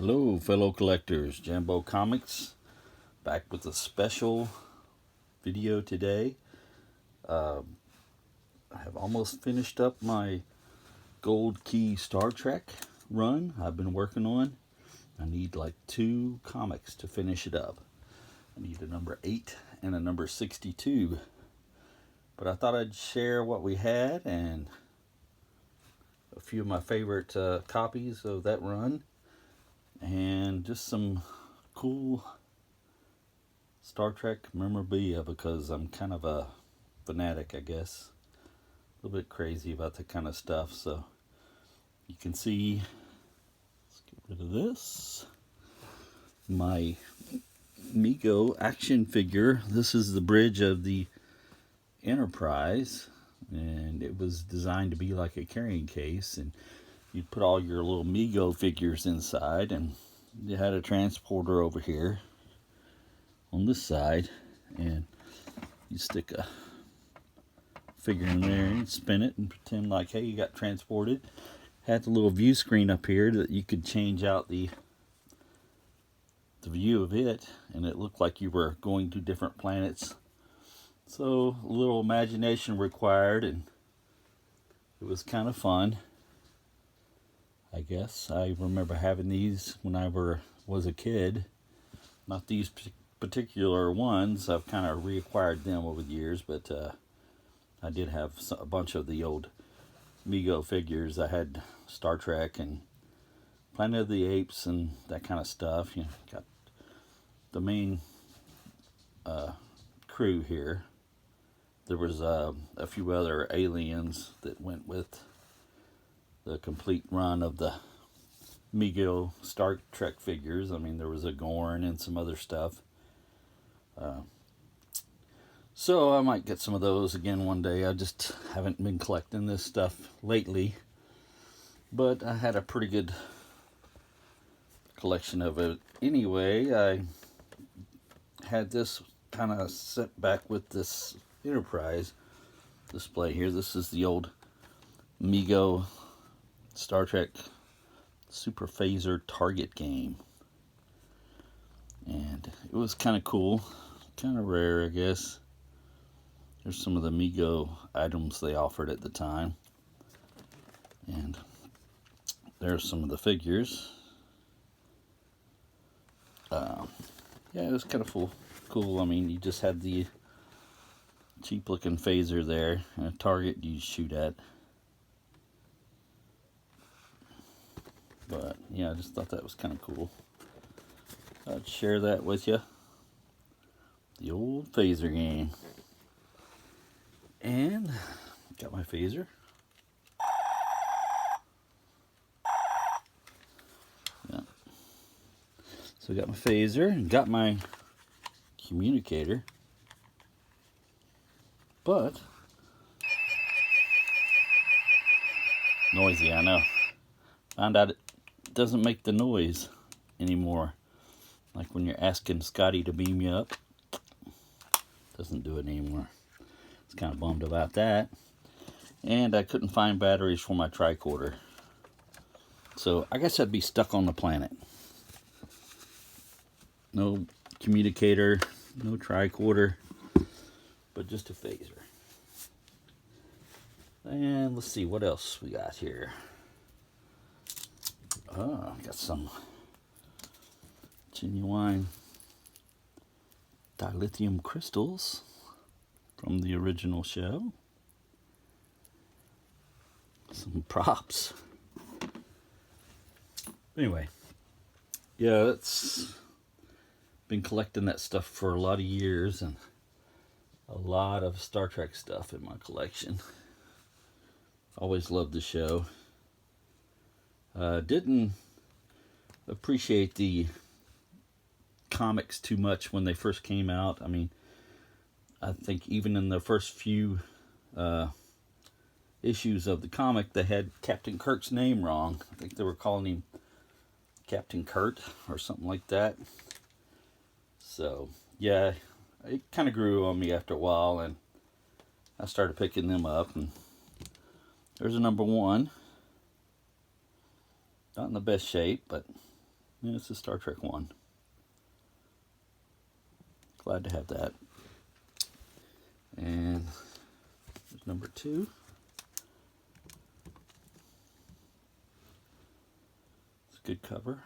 Hello, fellow collectors. Jambo Comics back with a special video today. I have almost finished up my Gold Key Star Trek run I've been working on. I need like 2 comics to finish it up. I need a number 8 and a number 62. But I thought I'd share what we had and a few of my favorite copies of that run. And just some cool Star Trek memorabilia because I'm kind of a fanatic, I guess. A little bit crazy about that kind of stuff. So you can see, let's get rid of this. My Mego action figure. This is the bridge of the Enterprise. And it was designed to be like a carrying case. And you'd put all your little Mego figures inside, and you had a transporter over here on this side, and you stick a figure in there and spin it and pretend like, hey, you got transported. Had the little view screen up here that you could change out the view of it, and it looked like you were going to different planets. So a little imagination required, and it was kind of fun. I guess I remember having these when I was a kid. Not these particular ones. I've kind of reacquired them over the years, but I did have a bunch of the old Mego figures. I had Star Trek and Planet of the Apes and that kind of stuff. You know, got the main crew here. There was a few other aliens that went with the complete run of the Mego Star Trek figures. I mean, there was a Gorn and some other stuff. So I might get some of those again one day. I just haven't been collecting this stuff lately. But I had a pretty good collection of it. Anyway, I had this kind of set back with this Enterprise display here. This is the old Mego Star Trek Super Phaser Target game, and it was kind of cool, kind of rare, I guess. There's some of the Mego items they offered at the time, and there's some of the figures. Yeah, it was kind of cool. I mean, you just had the cheap looking phaser there and a target you shoot at. But yeah, I just thought that was kind of cool. I'd share that with you. The old phaser game. And got my phaser. Yeah. So got my phaser and got my communicator. But noisy, I know. Found out it doesn't make the noise anymore. Like when you're asking Scotty to beam you up, doesn't do it anymore. It's kind of bummed about that. And I couldn't find batteries for my tricorder. So I guess I'd be stuck on the planet. No communicator, no tricorder, but just a phaser. And let's see what else we got here. Oh, got some genuine dilithium crystals from the original show. Some props. Anyway, yeah, it's been collecting that stuff for a lot of years, and a lot of Star Trek stuff in my collection. Always loved the show. Didn't appreciate the comics too much when they first came out. I mean, I think even in the first few issues of the comic, they had Captain Kirk's name wrong. I think they were calling him Captain Kurt or something like that. So, yeah, it kind of grew on me after a while, and I started picking them up. And there's a number 1. Not in the best shape, but Yeah, it's a Star Trek 1. Glad to have that. And there's number 2. It's a good cover.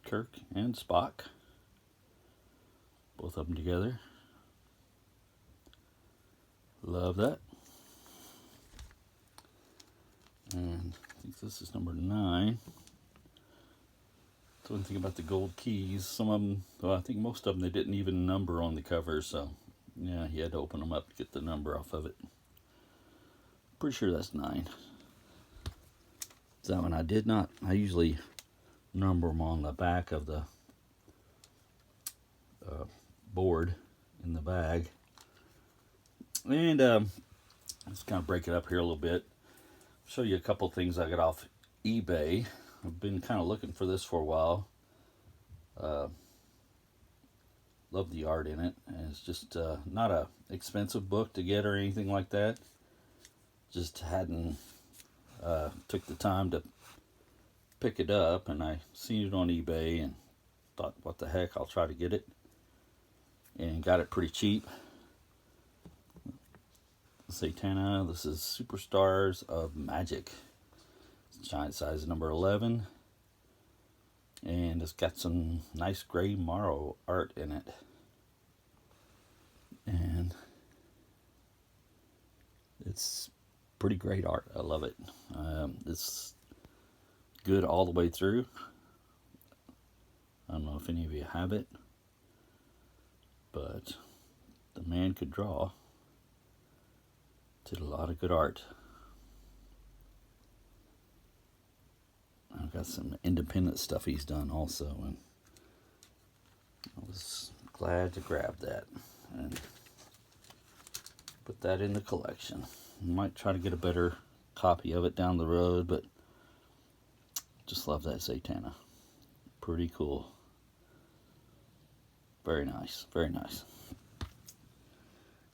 Kirk and Spock. Both of them together. Love that. And I think this is number 9. So one thing about the gold keys, some of them, well, I think most of them, they didn't even number on the cover, so yeah, you had to open them up to get the number off of it. Pretty sure that's 9. That one I did not. I usually number them on the back of the board in the bag. And let's kind of break it up here a little bit. Show you a couple things I got off eBay. I've been kind of looking for this for a while. Love the art in it, and it's just not a expensive book to get or anything like that. Just hadn't took the time to pick it up, and I seen it on eBay and thought, what the heck, I'll try to get it, and got it pretty cheap. Zatanna, this is Superstars of Magic. Giant size number 11, and it's got some nice gray Morrow art in it, and it's pretty great art. I love it. It's good all the way through. I don't know if any of you have it, but the man could draw. Did a lot of good art. I've got some independent stuff he's done also, and I was glad to grab that and put that in the collection. Might try to get a better copy of it down the road, but just love that Zatanna. Pretty cool. Very nice, very nice.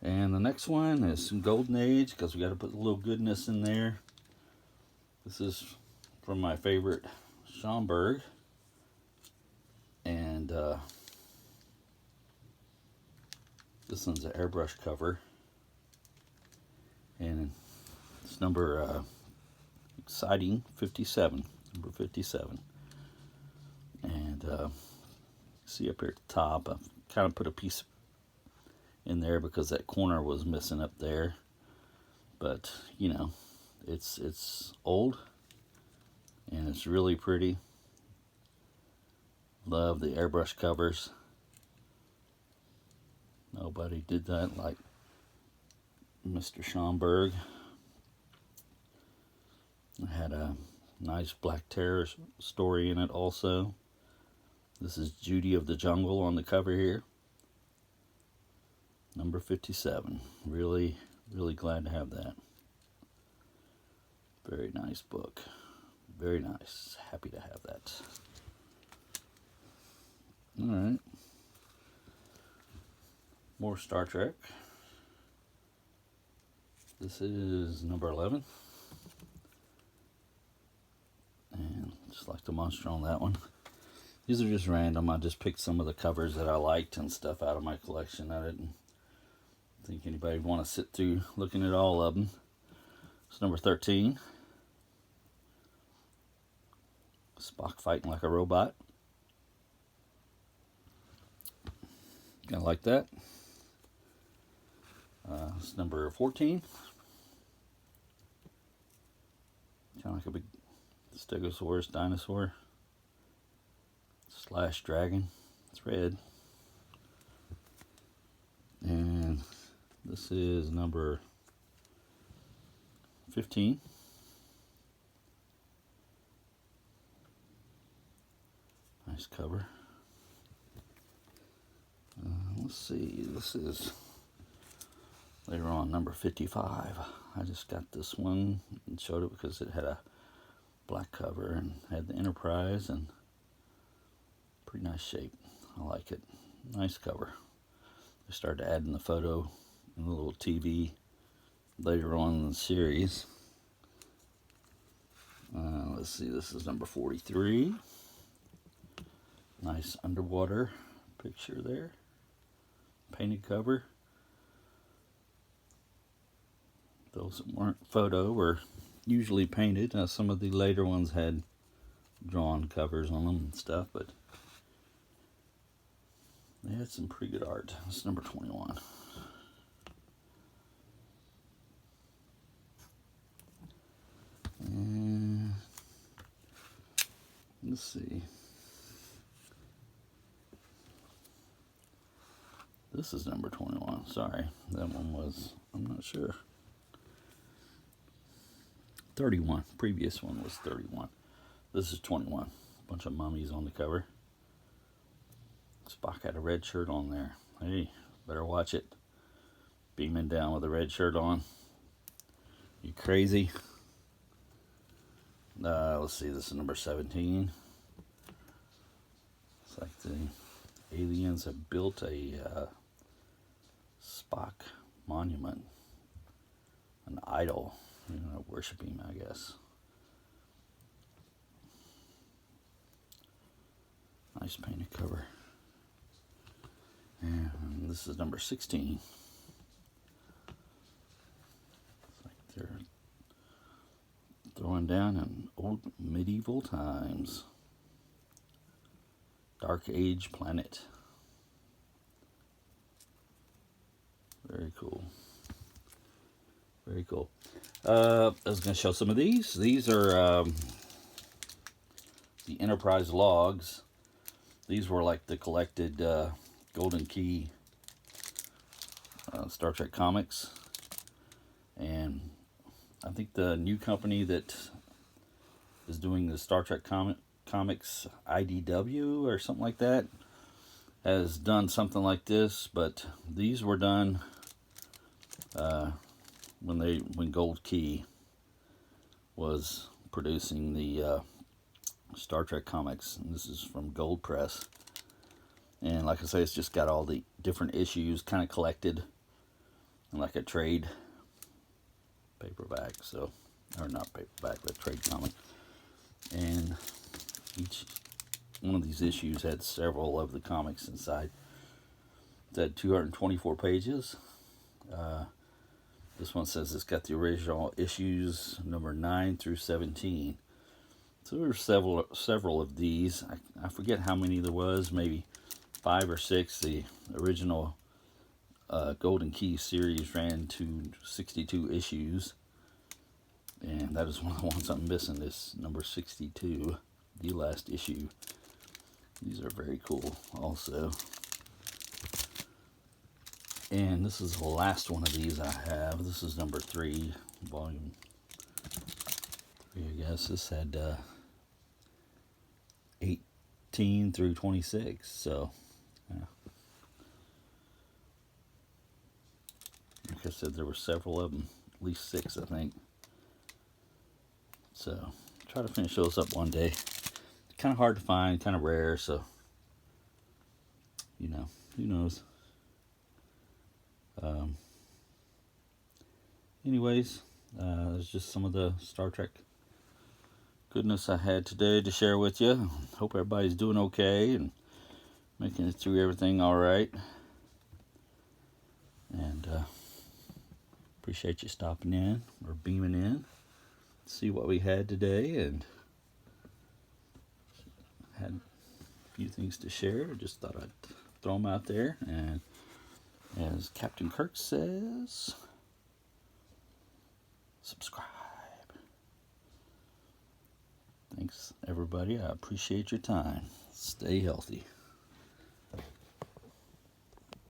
And the next one is some Golden Age, because we got to put a little goodness in there. This is from my favorite Schomburg, and this one's an airbrush cover, and it's number exciting 57, number 57. And see up here at the top, I've kind of put a piece in there because that corner was missing up there, but you know, it's old. And it's really pretty. Love the airbrush covers. Nobody did that like Mr. Schomburg. It had a nice Black Terror story in it also. This is Judy of the Jungle on the cover here. Number 57. Really, really glad to have that. Very nice book. Very nice. Happy to have that. Alright. More Star Trek. This is number 11. And just like the monster on that one. These are just random. I just picked some of the covers that I liked and stuff out of my collection. I didn't think anybody would want to sit through looking at all of them. It's number 13. Spock fighting like a robot. Kinda like that. It's number 14. Kind of like a big Stegosaurus dinosaur / dragon. It's red. And this is number 15. Nice cover. Let's see, this is later on number 55. I just got this one and showed it because it had a black cover and had the Enterprise, and pretty nice shape. I like it. Nice cover. I started adding the photo and a little TV later on in the series. Let's see, this is number 43. Nice underwater picture there. Painted cover. Those that weren't photo were usually painted. Some of the later ones had drawn covers on them and stuff, but they had some pretty good art. It's number 21. And let's see. This is number 21. Sorry, that one was, I'm not sure. 31. Previous one was 31. This is 21. Bunch of mummies on the cover. Spock had a red shirt on there. Hey, better watch it. Beaming down with a red shirt on. You crazy? Let's see, this is number 17. It's like the aliens have built a Spock monument. An idol. You know, worship him, I guess. Nice painted cover. And this is number 16. It's like they're throwing down in old medieval times. Dark Age planet. Very cool. Very cool. I was going to show some of these. These are the Enterprise logs. These were like the collected Golden Key Star Trek comics. And I think the new company that is doing the Star Trek comics, IDW or something like that, has done something like this. But these were done when Gold Key was producing the Star Trek comics. And this is from Gold Press. And like I say, it's just got all the different issues kind of collected in like a trade paperback. So, or not paperback, but trade comic. And each one of these issues had several of the comics inside. It had 224 pages. This one says it's got the original issues number 9 through 17. So there were several of these. I forget how many there was, maybe 5 or 6. The original Golden Key series ran to 62 issues. And that is one of the ones I'm missing, this number 62, the last issue. These are very cool also. And this is the last one of these I have. This is number 3, volume 3, I guess. This had 18 through 26, so yeah. Like I said, there were several of them, at least 6, I think. So, try to finish those up one day. Kind of hard to find, kind of rare, so, you know, who knows. Anyways, there's just some of the Star Trek goodness I had today to share with you. Hope everybody's doing okay and making it through everything all right. And appreciate you stopping in or beaming in. See what we had today, and had a few things to share. I just thought I'd throw them out there. And as Captain Kirk says, subscribe. Thanks, everybody. I appreciate your time. Stay healthy.